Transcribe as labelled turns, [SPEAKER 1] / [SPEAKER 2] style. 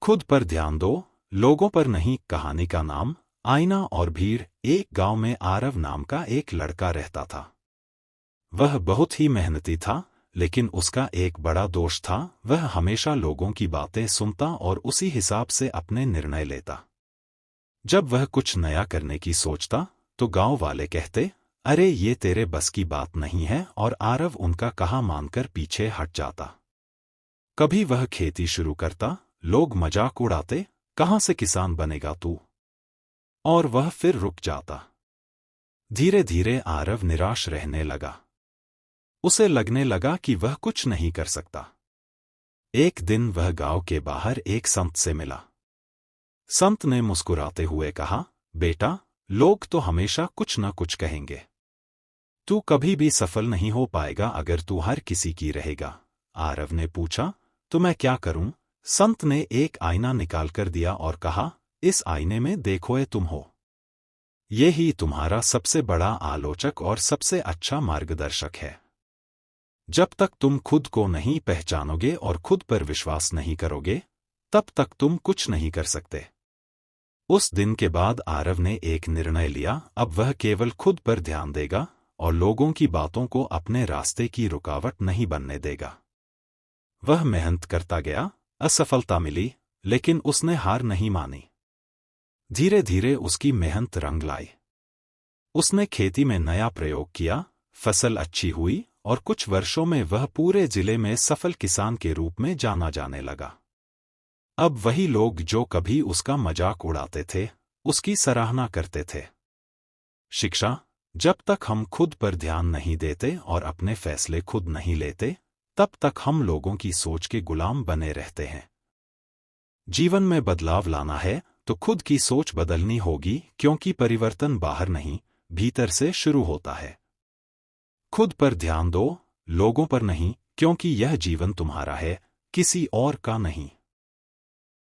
[SPEAKER 1] खुद पर ध्यान दो, लोगों पर नहीं। कहानी का नाम आईना और भीड़। एक गांव में आरव नाम का एक लड़का रहता था। वह बहुत ही मेहनती था, लेकिन उसका एक बड़ा दोष था। वह हमेशा लोगों की बातें सुनता और उसी हिसाब से अपने निर्णय लेता। जब वह कुछ नया करने की सोचता तो गांव वाले कहते, अरे ये तेरे बस की बात नहीं है, और आरव उनका कहा मानकर पीछे हट जाता। कभी वह खेती शुरू करता, लोग मजाक उड़ाते, कहाँ से किसान बनेगा तू, और वह फिर रुक जाता। धीरे धीरे आरव निराश रहने लगा। उसे लगने लगा कि वह कुछ नहीं कर सकता। एक दिन वह गांव के बाहर एक संत से मिला। संत ने मुस्कुराते हुए कहा, बेटा, लोग तो हमेशा कुछ न कुछ कहेंगे। तू कभी भी सफल नहीं हो पाएगा अगर तू हर किसी की रहेगा। आरव ने पूछा, तो मैं क्या करूं? संत ने एक आईना निकालकर दिया और कहा, इस आईने में देखो, ये तुम हो। ये ही तुम्हारा सबसे बड़ा आलोचक और सबसे अच्छा मार्गदर्शक है। जब तक तुम खुद को नहीं पहचानोगे और खुद पर विश्वास नहीं करोगे, तब तक तुम कुछ नहीं कर सकते। उस दिन के बाद आरव ने एक निर्णय लिया। अब वह केवल खुद पर ध्यान देगा और लोगों की बातों को अपने रास्ते की रुकावट नहीं बनने देगा। वह मेहनत करता गया, असफलता मिली, लेकिन उसने हार नहीं मानी। धीरे धीरे उसकी मेहनत रंग लाई। उसने खेती में नया प्रयोग किया, फसल अच्छी हुई, और कुछ वर्षों में वह पूरे जिले में सफल किसान के रूप में जाना जाने लगा। अब वही लोग जो कभी उसका मजाक उड़ाते थे, उसकी सराहना करते थे। शिक्षा: जब तक हम खुद पर ध्यान नहीं देते और अपने फैसले खुद नहीं लेते, तब तक हम लोगों की सोच के गुलाम बने रहते हैं। जीवन में बदलाव लाना है तो खुद की सोच बदलनी होगी, क्योंकि परिवर्तन बाहर नहीं, भीतर से शुरू होता है। खुद पर ध्यान दो, लोगों पर नहीं, क्योंकि यह जीवन तुम्हारा है, किसी और का नहीं।